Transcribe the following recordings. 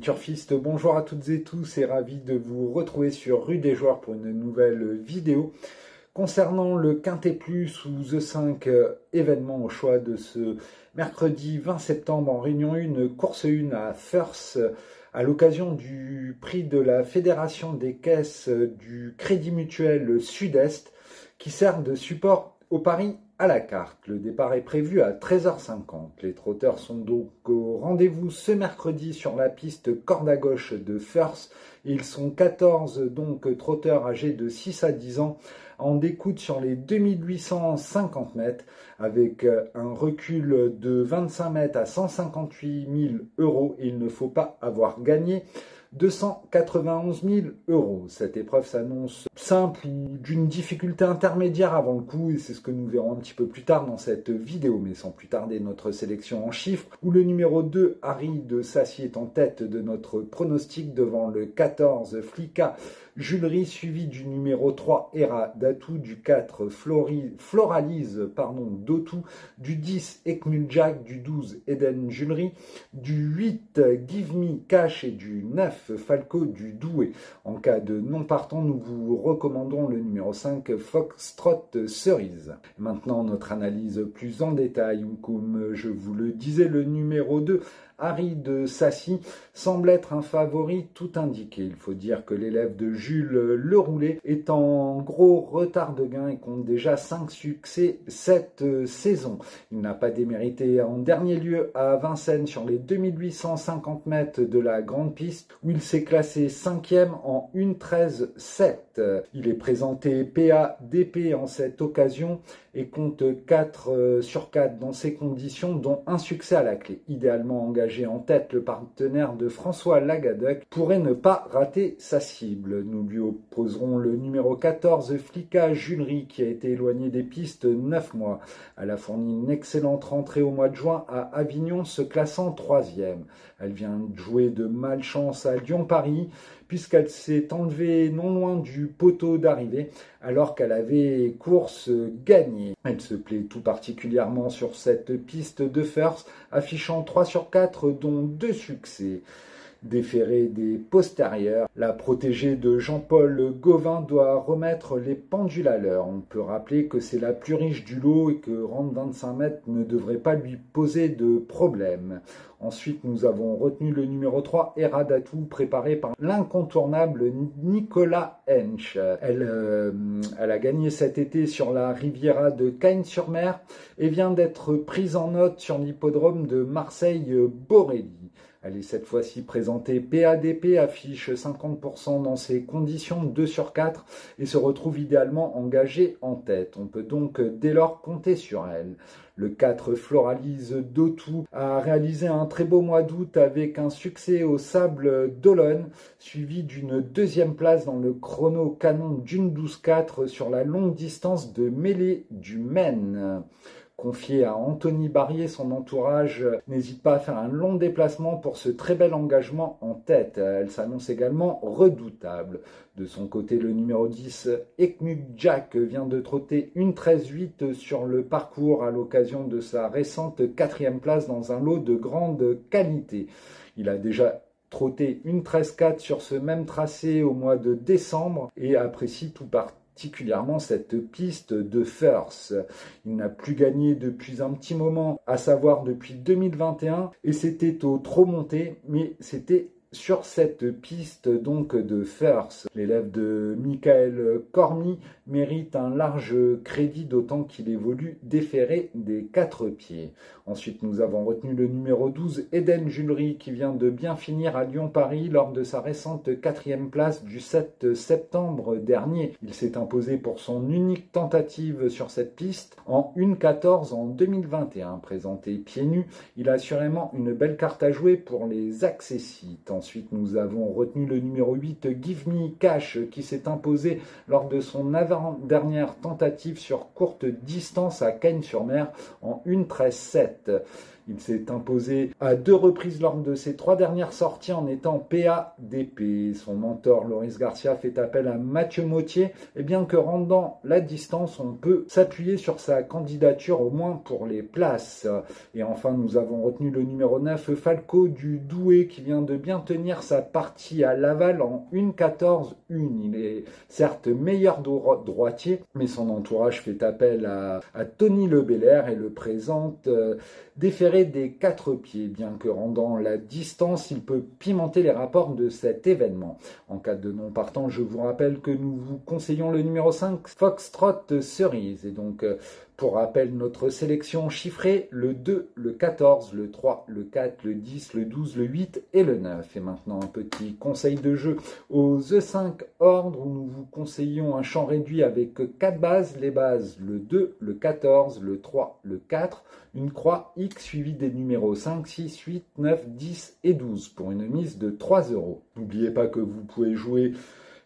Turfiste, bonjour à toutes et tous et ravi de vous retrouver sur Rue des Joueurs pour une nouvelle vidéo concernant le Quintet Plus ou The 5 événement au choix de ce mercredi 20 septembre en Réunion 1, course 1 à First à l'occasion du prix de la Fédération des caisses du Crédit Mutuel Sud-Est qui sert de support au pari à la carte. Le départ est prévu à 13h50. Les trotteurs sont donc au rendez-vous ce mercredi sur la piste corde à gauche de First. Ils sont 14 donc trotteurs âgés de 6 à 10 ans en découte sur les 2850 mètres avec un recul de 25 mètres à 158 000 €. Il ne faut pas avoir gagné 291 000 €. Cette épreuve s'annonce simple ou d'une difficulté intermédiaire avant le coup, et c'est ce que nous verrons un petit peu plus tard dans cette vidéo, mais sans plus tarder notre sélection en chiffres, où le numéro 2, Harry de Sassy, est en tête de notre pronostic devant le 14, Flicka Julery, suivi du numéro 3, Hera Datou, du 4, Floralise Dotou, du 10, Ekmul Jack, du 12, Eden Julery, du 8, Give Me Cash et du 9, Falco du Douai. En cas de non partant, nous vous recommandons le numéro 5, Foxtrot Cerise. Maintenant, notre analyse plus en détail, où, comme je vous le disais, le numéro 2, Harry de Sassy, semble être un favori tout indiqué. Il faut dire que l'élève de Jules Leroulet est en gros retard de gain et compte déjà 5 succès cette saison. Il n'a pas démérité en dernier lieu à Vincennes sur les 2850 mètres de la grande piste où il s'est classé 5e en 1:13:7. Il est présenté PA-DP en cette occasion et compte 4 sur 4 dans ces conditions, dont un succès à la clé. Idéalement engagé en tête, le partenaire de François Lagadec pourrait ne pas rater sa cible. Nous lui opposerons le numéro 14, Flicka Julery, qui a été éloigné des pistes 9 mois. Elle a fourni une excellente rentrée au mois de juin à Avignon, se classant 3e. Elle vient de jouer de malchance à Lyon-Paris, puisqu'elle s'est enlevée non loin du poteau d'arrivée, alors qu'elle avait course gagnée. Elle se plaît tout particulièrement sur cette piste de First, affichant 3 sur 4, dont 2 succès. Déférée des postérieurs, la protégée de Jean-Paul Gauvin doit remettre les pendules à l'heure. On peut rappeler que c'est la plus riche du lot et que rendre 25 mètres ne devrait pas lui poser de problème. Ensuite, nous avons retenu le numéro 3, Hera Datou, préparé par l'incontournable Nicolas Hench. Elle a gagné cet été sur la Riviera de Cagnes-sur-Mer et vient d'être prise en note sur l'hippodrome de Marseille-Borelli. Elle est cette fois-ci présentée PADP, affiche 50% dans ses conditions, 2 sur 4, et se retrouve idéalement engagée en tête. On peut donc dès lors compter sur elle. Le 4, Floralise Dotou, a réalisé un très beau mois d'août avec un succès au Sable d'Olonne, suivi d'une 2e place dans le chrono canon d'une 12-4 sur la longue distance de mêlée du Maine. Confié à Anthony Barrier, son entourage n'hésite pas à faire un long déplacement pour ce très bel engagement en tête. Elle s'annonce également redoutable. De son côté, le numéro 10, Ekmul Jack, vient de trotter 1:13:8 sur le parcours à l'occasion de sa récente 4e place dans un lot de grande qualité. Il a déjà trotté 1:13:4 sur ce même tracé au mois de décembre et apprécie tout particulièrement cette piste de First. Il n'a plus gagné depuis un petit moment, à savoir depuis 2021, et c'était au trot monté, mais c'était sur cette piste donc de First. L'élève de Michael Cormy mérite un large crédit, d'autant qu'il évolue déféré des 4 pieds. Ensuite, nous avons retenu le numéro 12, Eden Julery, qui vient de bien finir à Lyon-Paris lors de sa récente 4e place du 7 septembre dernier. Il s'est imposé pour son unique tentative sur cette piste en 1:14 en 2021. Présenté pieds nus, il a assurément une belle carte à jouer pour les accessites. Ensuite, nous avons retenu le numéro 8, Give Me Cash, qui s'est imposé lors de son avant-dernière tentative sur courte distance à Cagnes-sur-Mer en 1:13:7. Il s'est imposé à 2 reprises lors de ses 3 dernières sorties en étant PADP. Son mentor Loris Garcia fait appel à Mathieu Mottier et bien que rendant la distance, on peut s'appuyer sur sa candidature au moins pour les places. Et enfin, nous avons retenu le numéro 9, Falco du Douai, qui vient de bien tenir sa partie à Laval en 1-14-1. Il est certes meilleur droitier, mais son entourage fait appel à Tony Lebelair et le présente déféré des 4 pieds. Bien que rendant la distance, il peut pimenter les rapports de cet événement. En cas de non partant, je vous rappelle que nous vous conseillons le numéro 5, Foxtrot Cerise. Et donc, pour rappel, notre sélection chiffrée, le 2, le 14, le 3, le 4, le 10, le 12, le 8 et le 9. Et maintenant, un petit conseil de jeu aux E5 ordres où nous vous conseillons un champ réduit avec 4 bases. Les bases, le 2, le 14, le 3, le 4, une croix X suivie des numéros 5, 6, 8, 9, 10 et 12 pour une mise de 3 €. N'oubliez pas que vous pouvez jouer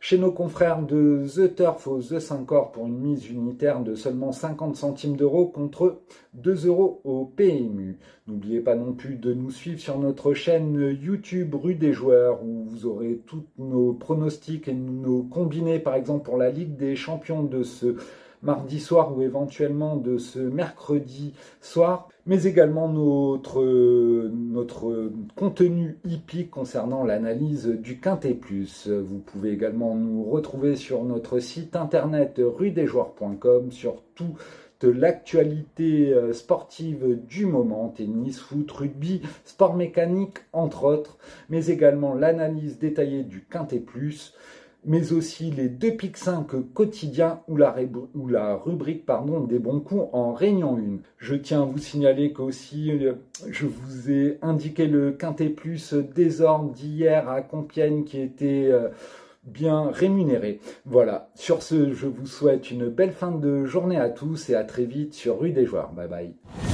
chez nos confrères de The Turf aux E5 Or pour une mise unitaire de seulement 50 centimes d'euros contre 2 € au PMU. N'oubliez pas non plus de nous suivre sur notre chaîne YouTube Rue des Joueurs où vous aurez tous nos pronostics et nos combinés, par exemple pour la Ligue des Champions de ce mardi soir ou éventuellement de ce mercredi soir, mais également notre contenu hippique concernant l'analyse du Quintet Plus. Vous pouvez également nous retrouver sur notre site internet rudesjoueurs.com sur toute l'actualité sportive du moment, tennis, foot, rugby, sport mécanique entre autres, mais également l'analyse détaillée du Quintet Plus, mais aussi les 2 pics 5 quotidiens ou la rubrique des bons coups en réunion 1. Je tiens à vous signaler qu'aussi je vous ai indiqué le Quintet Plus des ordres d'hier à Compiègne qui était bien rémunéré. Voilà, sur ce, je vous souhaite une belle fin de journée à tous et à très vite sur Rue des Joueurs. Bye bye.